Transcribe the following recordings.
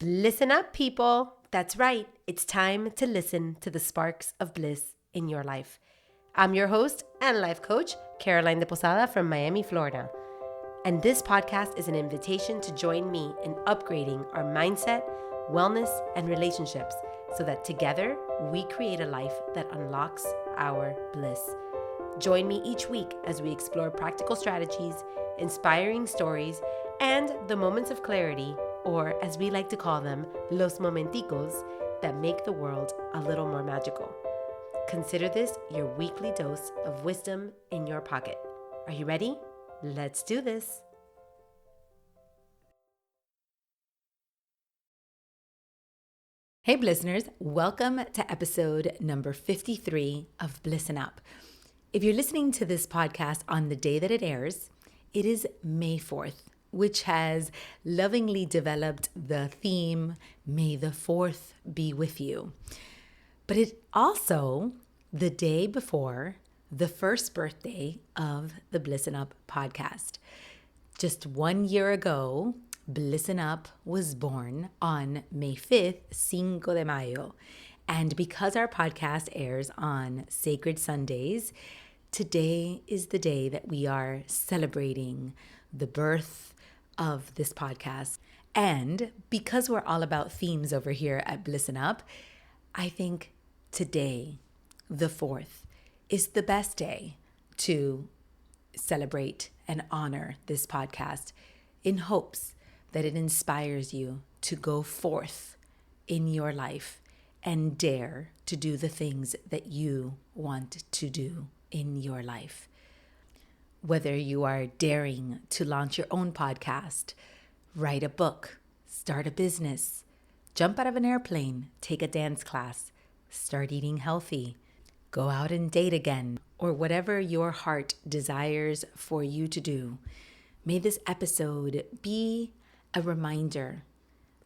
Listen up, people. That's right. It's time to listen to the sparks of bliss in your life. I'm your host and life coach, Caroline de Posada from Miami, Florida. And this podcast is an invitation to join me in upgrading our mindset, wellness, and relationships so that together we create a life that unlocks our bliss. Join me each week as we explore practical strategies, inspiring stories, and the moments of clarity, or as we like to call them, los momenticos, that make the world a little more magical. Consider this your weekly dose of wisdom in your pocket. Are you ready? Let's do this. Hey, listeners, welcome to episode number 53 of Bliss'n Up. If you're listening to this podcast on the day that it airs, it is May 4th, which has lovingly developed the theme, May the 4th be with you. But it's also the day before the first birthday of the Bliss'n Up podcast. Just 1 year ago, Bliss'n Up was born on May 5th, Cinco de Mayo. And because our podcast airs on sacred Sundays, today is the day that we are celebrating the birth of this podcast. And because we're all about themes over here at Bliss'n Up, I think today, the 4th, is the best day to celebrate and honor this podcast in hopes that it inspires you to go forth in your life and dare to do the things that you want to do in your life. Whether you are daring to launch your own podcast, write a book, start a business, jump out of an airplane, take a dance class, start eating healthy, go out and date again, or whatever your heart desires for you to do, may this episode be a reminder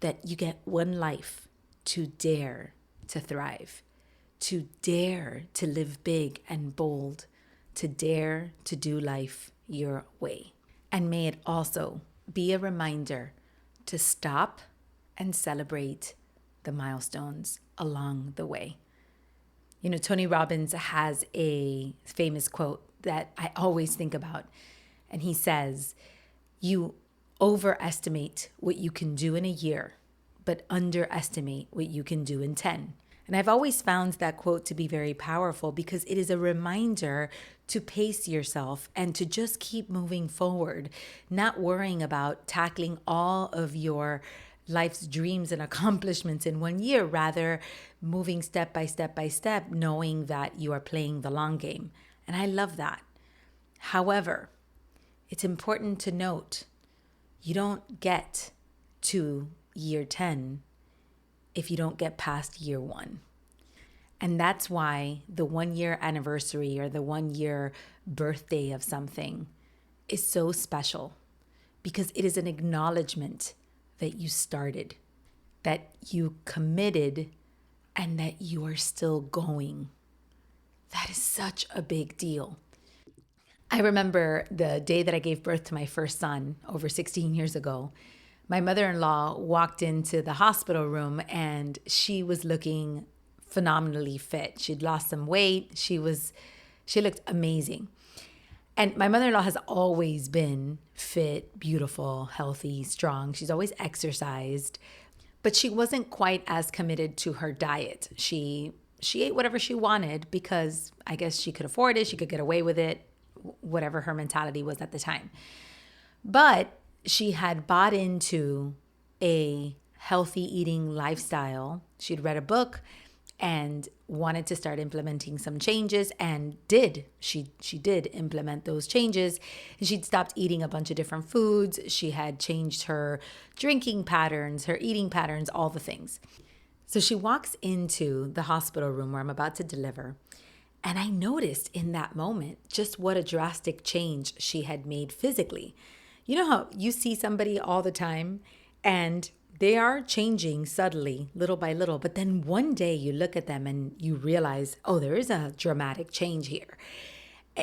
that you get one life to dare to thrive, to dare to live big and bold, to dare to do life your way. And may it also be a reminder to stop and celebrate the milestones along the way. You know, Tony Robbins has a famous quote that I always think about. And he says, you overestimate what you can do in a year, but underestimate what you can do in 10. And I've always found that quote to be very powerful because it is a reminder to pace yourself and to just keep moving forward, not worrying about tackling all of your life's dreams and accomplishments in 1 year, rather moving step by step by step, knowing that you are playing the long game. And I love that. However, it's important to note, you don't get to year 10 if you don't get past year 1. And that's why the 1 year anniversary or the 1 year birthday of something is so special, because it is an acknowledgement that you started, that you committed, and that you are still going. That is such a big deal. I remember the day that I gave birth to my first son over 16 years ago. My mother-in-law walked into the hospital room and she was looking phenomenally fit. She'd lost some weight. She looked amazing. And my mother-in-law has always been fit, beautiful, healthy, strong. She's always exercised, but she wasn't quite as committed to her diet. She ate whatever she wanted because I guess she could afford it. She could get away with it, whatever her mentality was at the time. But she had bought into a healthy eating lifestyle. She'd read a book and wanted to start implementing some changes, and did. She did implement those changes, and she'd stopped eating a bunch of different foods. She had changed her drinking patterns, her eating patterns, all the things. So she walks into the hospital room where I'm about to deliver, and I noticed in that moment just what a drastic change she had made physically. You know how you see somebody all the time and they are changing subtly, little by little, but then one day you look at them and you realize, oh, there is a dramatic change here.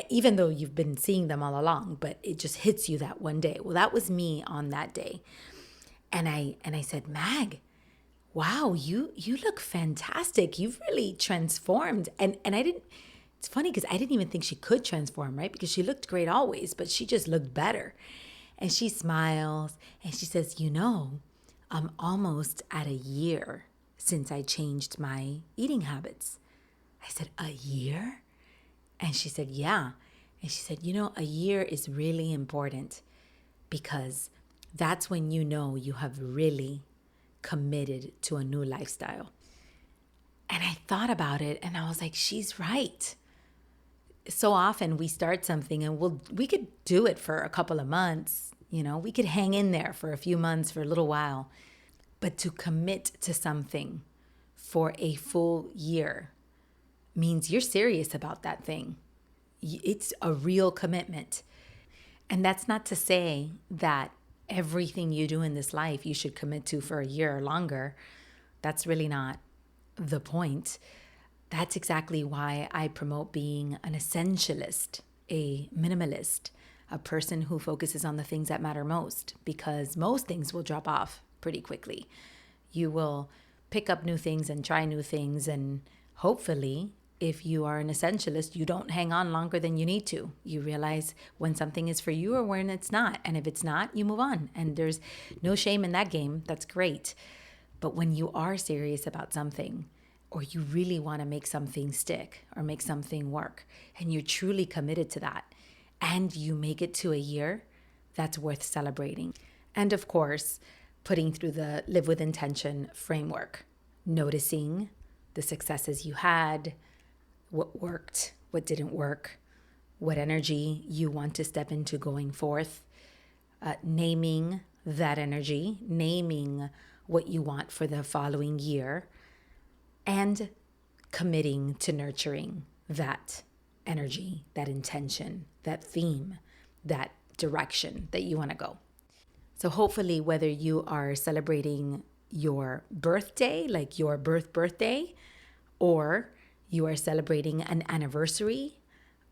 Even though you've been seeing them all along, but it just hits you that one day. Well, that was me on that day. And I said, Mag, wow, you look fantastic. You've really transformed. And I didn't, it's funny because I didn't even think she could transform, right? Because she looked great always, but she just looked better. And she smiles and she says, I'm almost at a year since I changed my eating habits. I said, a year? And she said, yeah. And she said, a year is really important because that's when you have really committed to a new lifestyle. And I thought about it and I was like, she's right. So often we start something and we could do it for a couple of months, we could hang in there for a few months, for a little while. But to commit to something for a full year means you're serious about that thing. It's a real commitment. And that's not to say that everything you do in this life you should commit to for a year or longer. That's really not the point. That's exactly why I promote being an essentialist, a minimalist, a person who focuses on the things that matter most, because most things will drop off pretty quickly. You will pick up new things and try new things, and hopefully, if you are an essentialist, you don't hang on longer than you need to. You realize when something is for you or when it's not. And if it's not, you move on. And there's no shame in that game. That's great. But when you are serious about something, or you really want to make something stick or make something work, and you're truly committed to that, and you make it to a year, that's worth celebrating. And of course, putting through the Live with Intention framework, noticing the successes you had, what worked, what didn't work, what energy you want to step into going forth, naming that energy, naming what you want for the following year, and committing to nurturing that energy, that intention, that theme, that direction that you want to go. So hopefully, whether you are celebrating your birthday, like your birthday, or you are celebrating an anniversary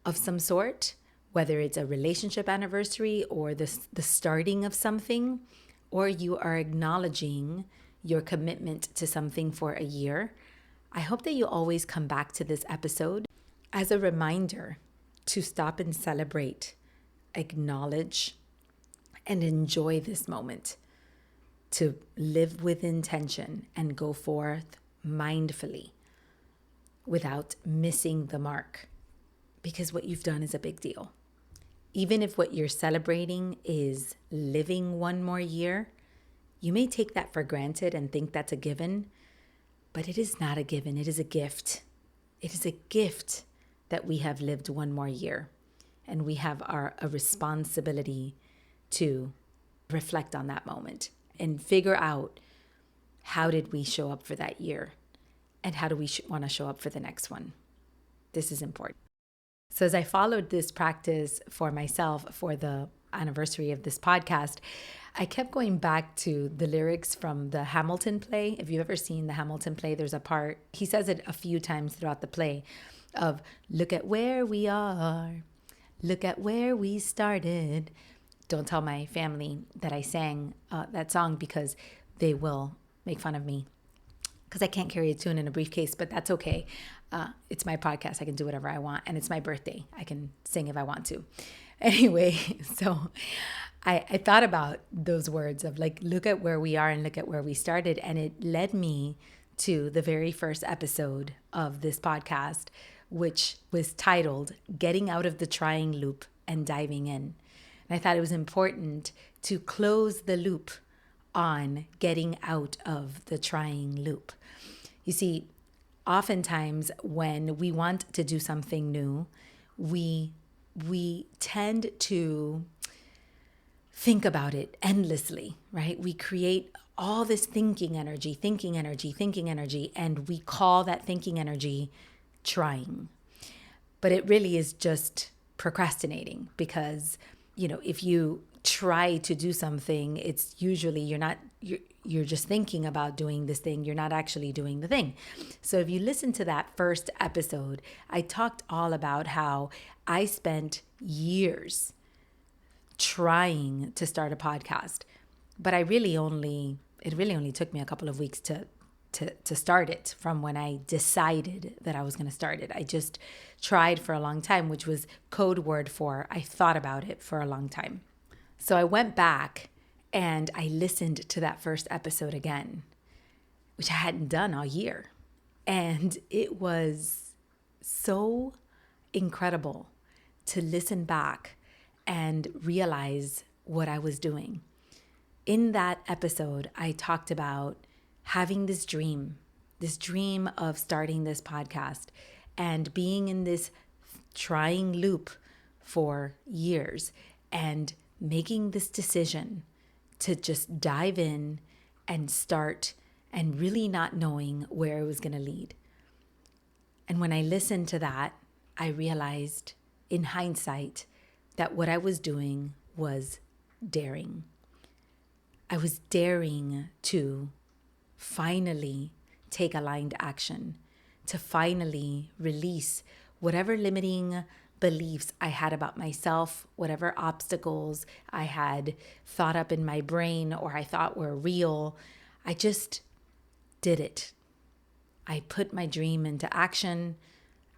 of some sort, whether it's a relationship anniversary or the starting of something, or you are acknowledging your commitment to something for a year, I hope that you always come back to this episode as a reminder to stop and celebrate, acknowledge, and enjoy this moment, to live with intention and go forth mindfully without missing the mark, because what you've done is a big deal. Even if what you're celebrating is living one more year, you may take that for granted and think that's a given, but it is not a given. It is a gift. It is a gift that we have lived one more year, and we have a responsibility to reflect on that moment and figure out, how did we show up for that year, and how do we want to show up for the next one? This is important. So as I followed this practice for myself for the anniversary of this podcast, I kept going back to the lyrics from the Hamilton play. If you've ever seen the Hamilton play, there's a part, he says it a few times throughout the play, of look at where we are, look at where we started. Don't tell my family that I sang that song, because they will make fun of me because I can't carry a tune in a briefcase, but that's okay. It's my podcast. I can do whatever I want. And it's my birthday. I can sing if I want to. Anyway, so I thought about those words of like, look at where we are and look at where we started. And it led me to the very first episode of this podcast, which was titled Getting Out of the Trying Loop and Diving In. And I thought it was important to close the loop on getting out of the trying loop. You see, oftentimes when we want to do something new, we tend to think about it endlessly, right? We create all this thinking energy, and we call that thinking energy trying. But it really is just procrastinating, because, if you try to do something, it's usually you're just thinking about doing this thing. You're not actually doing the thing. So if you listen to that first episode, I talked all about how I spent years trying to start a podcast, but it really only took me a couple of weeks to to start it, from when I decided that I was going to start it. I just tried for a long time, which was code word for I thought about it for a long time. So I went back and I listened to that first episode again, which I hadn't done all year. And it was so incredible to listen back and realize what I was doing. In that episode, I talked about having this dream of starting this podcast and being in this trying loop for years and making this decision to just dive in and start, and really not knowing where it was going to lead. And when I listened to that, I realized in hindsight that what I was doing was daring. I was daring to finally take aligned action, to finally release whatever limiting beliefs I had about myself, whatever obstacles I had thought up in my brain or I thought were real. I just did it. I put my dream into action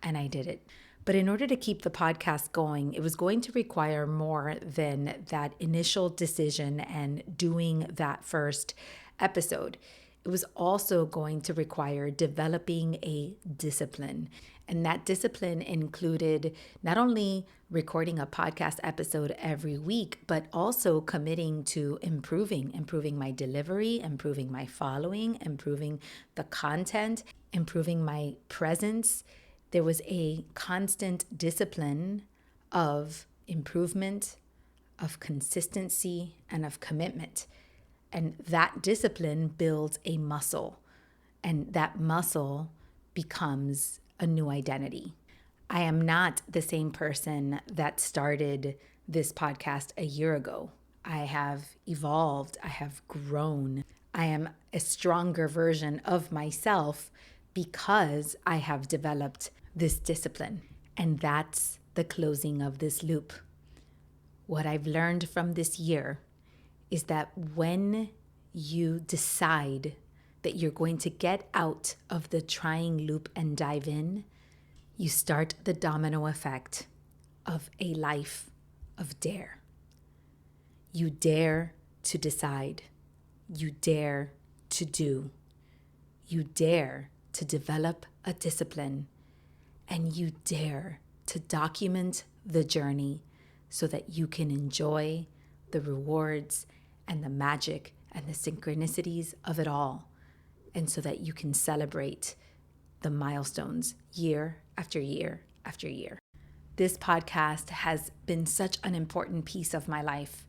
and I did it. But in order to keep the podcast going, it was going to require more than that initial decision and doing that first episode. It was also going to require developing a discipline. And that discipline included not only recording a podcast episode every week, but also committing to improving my delivery, improving my following, improving the content, improving my presence. There was a constant discipline of improvement, of consistency, and of commitment. And that discipline builds a muscle, and that muscle becomes a new identity. I am not the same person that started this podcast a year ago. I have evolved, I have grown. I am a stronger version of myself because I have developed this discipline. And that's the closing of this loop. What I've learned from this year is that when you decide that you're going to get out of the trying loop and dive in, you start the domino effect of a life of dare. You dare to decide. You dare to do. You dare to develop a discipline. And you dare to document the journey so that you can enjoy the rewards and the magic and the synchronicities of it all, and so that you can celebrate the milestones year after year after year. This podcast has been such an important piece of my life.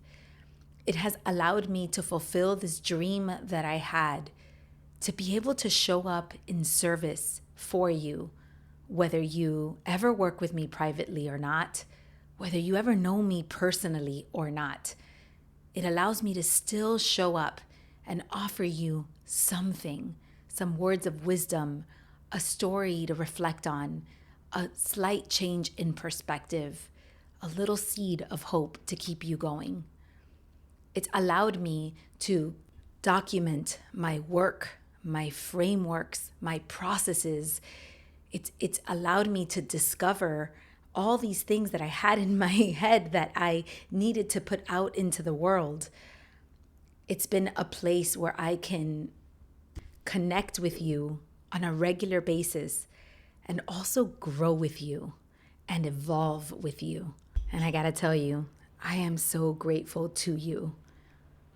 It has allowed me to fulfill this dream that I had, to be able to show up in service for you, whether you ever work with me privately or not, whether you ever know me personally or not. It allows me to still show up and offer you something, some words of wisdom, a story to reflect on, a slight change in perspective, a little seed of hope to keep you going. It's allowed me to document my work, my frameworks, my processes. It's allowed me to discover all these things that I had in my head that I needed to put out into the world. It's been a place where I can connect with you on a regular basis and also grow with you and evolve with you. And I gotta tell you, I am so grateful to you.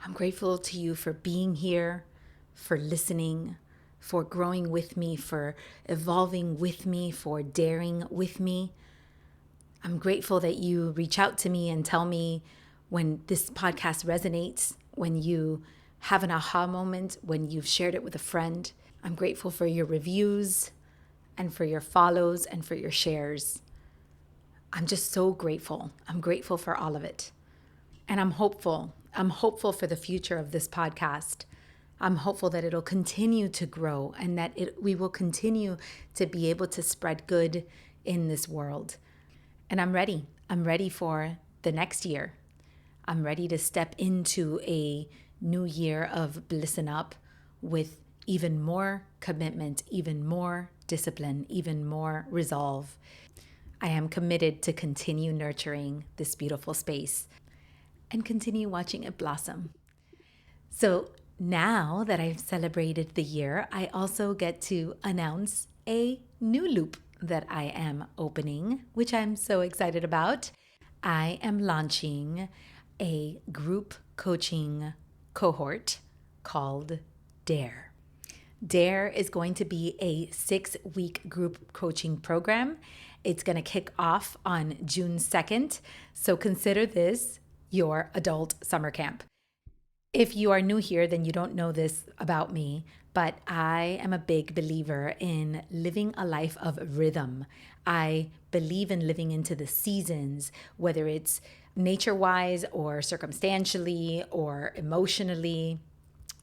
I'm grateful to you for being here, for listening, for growing with me, for evolving with me, for daring with me. I'm grateful that you reach out to me and tell me when this podcast resonates, when you have an aha moment, when you've shared it with a friend. I'm grateful for your reviews and for your follows and for your shares. I'm just so grateful. I'm grateful for all of it. And I'm hopeful. I'm hopeful for the future of this podcast. I'm hopeful that it'll continue to grow and that we will continue to be able to spread good in this world. And I'm ready. I'm ready for the next year. I'm ready to step into a new year of Bliss'n Up with even more commitment, even more discipline, even more resolve. I am committed to continue nurturing this beautiful space and continue watching it blossom. So now that I've celebrated the year, I also get to announce a new loop that I am opening, which I'm so excited about. I am launching a group coaching cohort called Dare. Dare is going to be a 6-week group coaching program. It's going to kick off on June 2nd. So consider this your adult summer camp. If you are new here, then you don't know this about me, but I am a big believer in living a life of rhythm. I believe in living into the seasons, whether it's nature-wise or circumstantially or emotionally.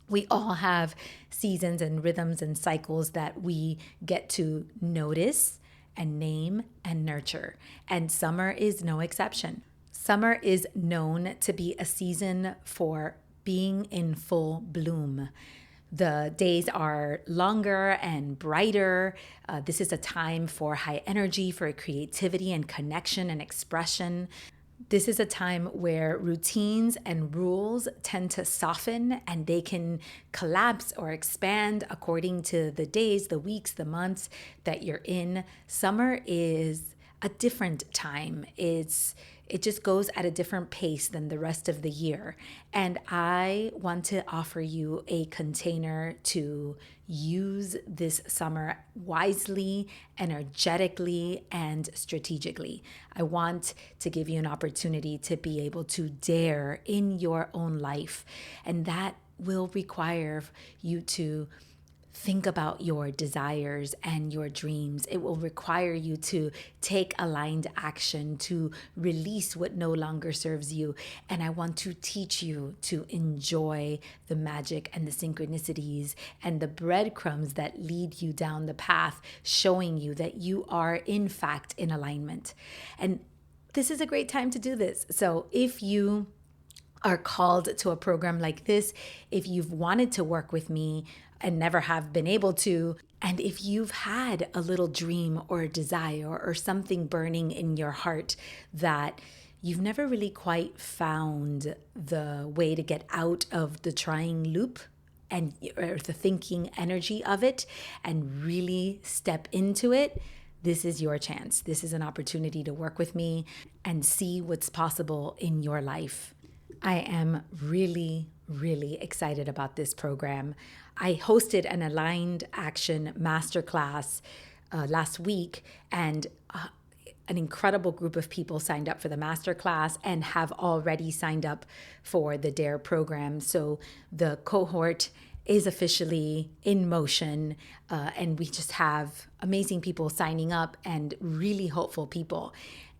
We all have seasons and rhythms and cycles that we get to notice and name and nurture. And summer is no exception. Summer is known to be a season for being in full bloom. The days are longer and brighter. This is a time for high energy, for creativity and connection and expression. This is a time where routines and rules tend to soften and they can collapse or expand according to the days, the weeks, the months that you're in. Summer is a different time. It just goes at a different pace than the rest of the year. And I want to offer you a container to use this summer wisely, energetically, and strategically. I want to give you an opportunity to be able to dare in your own life. And that will require you to think about your desires and your dreams. It will require you to take aligned action, to release what no longer serves you. And I want to teach you to enjoy the magic and the synchronicities and the breadcrumbs that lead you down the path, showing you that you are in fact in alignment. And this is a great time to do this. So if you are called to a program like this, if you've wanted to work with me and never have been able to, and if you've had a little dream or a desire or something burning in your heart that you've never really quite found the way to get out of the trying loop and or the thinking energy of it and really step into it, this is your chance. This is an opportunity to work with me and see what's possible in your life. I am really, really excited about this program. I hosted an aligned action masterclass last week, and an incredible group of people signed up for the masterclass and have already signed up for the DARE program. So the cohort is officially in motion, and we just have amazing people signing up and really hopeful people.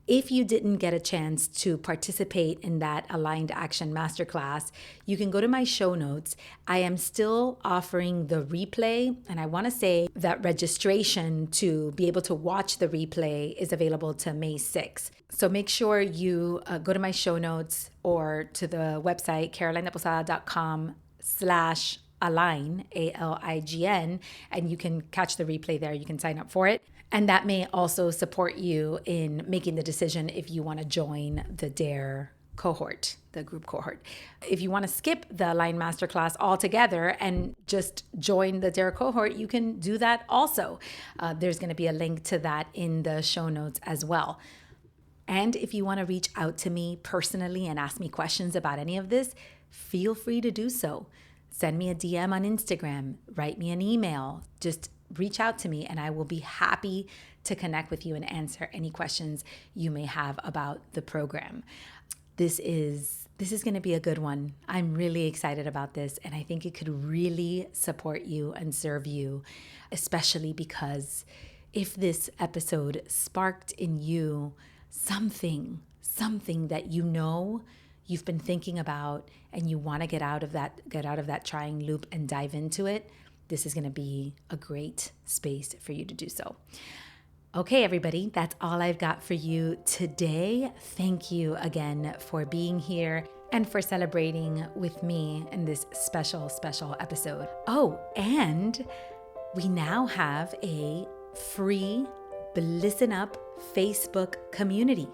If you didn't get a chance to participate in that Aligned Action Masterclass, you can go to my show notes. I am still offering the replay, and I want to say that registration to be able to watch the replay is available to May 6th. So make sure you go to my show notes or to the website, carolinaposada.com/align, ALIGN, and you can catch the replay there. You can sign up for it. And that may also support you in making the decision if you want to join the DARE cohort, the group cohort. If you want to skip the Align Masterclass altogether and just join the DARE cohort, you can do that also. There's going to be a link to that in the show notes as well. And if you want to reach out to me personally and ask me questions about any of this, feel free to do so. Send me a DM on Instagram, write me an email, just reach out to me and I will be happy to connect with you and answer any questions you may have about the program. This is going to be a good one. I'm really excited about this, and I think it could really support you and serve you, especially because if this episode sparked in you something that you know you've been thinking about and you want to get out of that trying loop and dive into it, this is going to be a great space for you to do so. Okay, everybody, that's all I've got for you today. Thank you again for being here. and for celebrating with me in this special, special episode. Oh, and we now have a free Bliss'n Up Facebook community.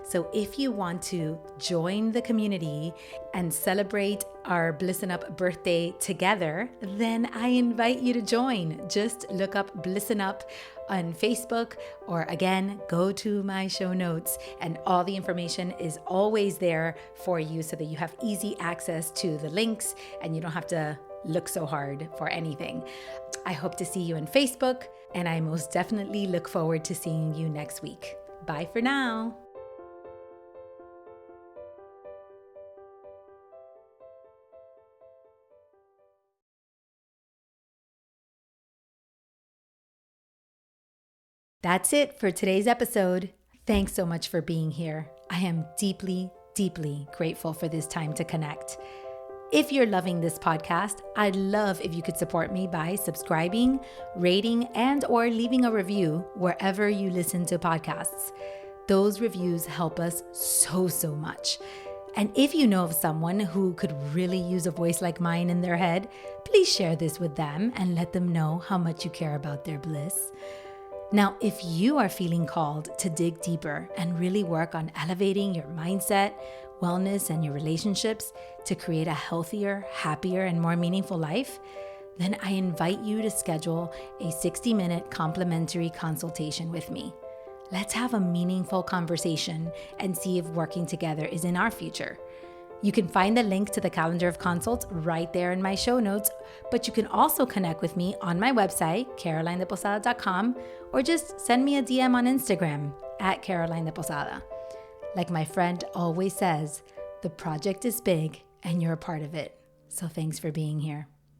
So if you want to join the community and celebrate our Bliss'n Up birthday together, then I invite you to join. Just look up Bliss'n Up on Facebook, or again, go to my show notes, and all the information is always there for you so that you have easy access to the links and you don't have to look so hard for anything. I hope to see you on Facebook, and I most definitely look forward to seeing you next week. Bye for now. That's it for today's episode. Thanks so much for being here. I am deeply, deeply grateful for this time to connect. If you're loving this podcast, I'd love if you could support me by subscribing, rating, and or leaving a review wherever you listen to podcasts. Those reviews help us so much. And if you know of someone who could really use a voice like mine in their head, please share this with them and let them know how much you care about their bliss. Now, if you are feeling called to dig deeper and really work on elevating your mindset, wellness, and your relationships to create a healthier, happier, and more meaningful life, then I invite you to schedule a 60-minute complimentary consultation with me. Let's have a meaningful conversation and see if working together is in our future. You can find the link to the calendar of consults right there in my show notes, but you can also connect with me on my website, carolinedeposada.com, or just send me a DM on Instagram @CarolineDeposada. Like my friend always says, the project is big and you're a part of it. So thanks for being here.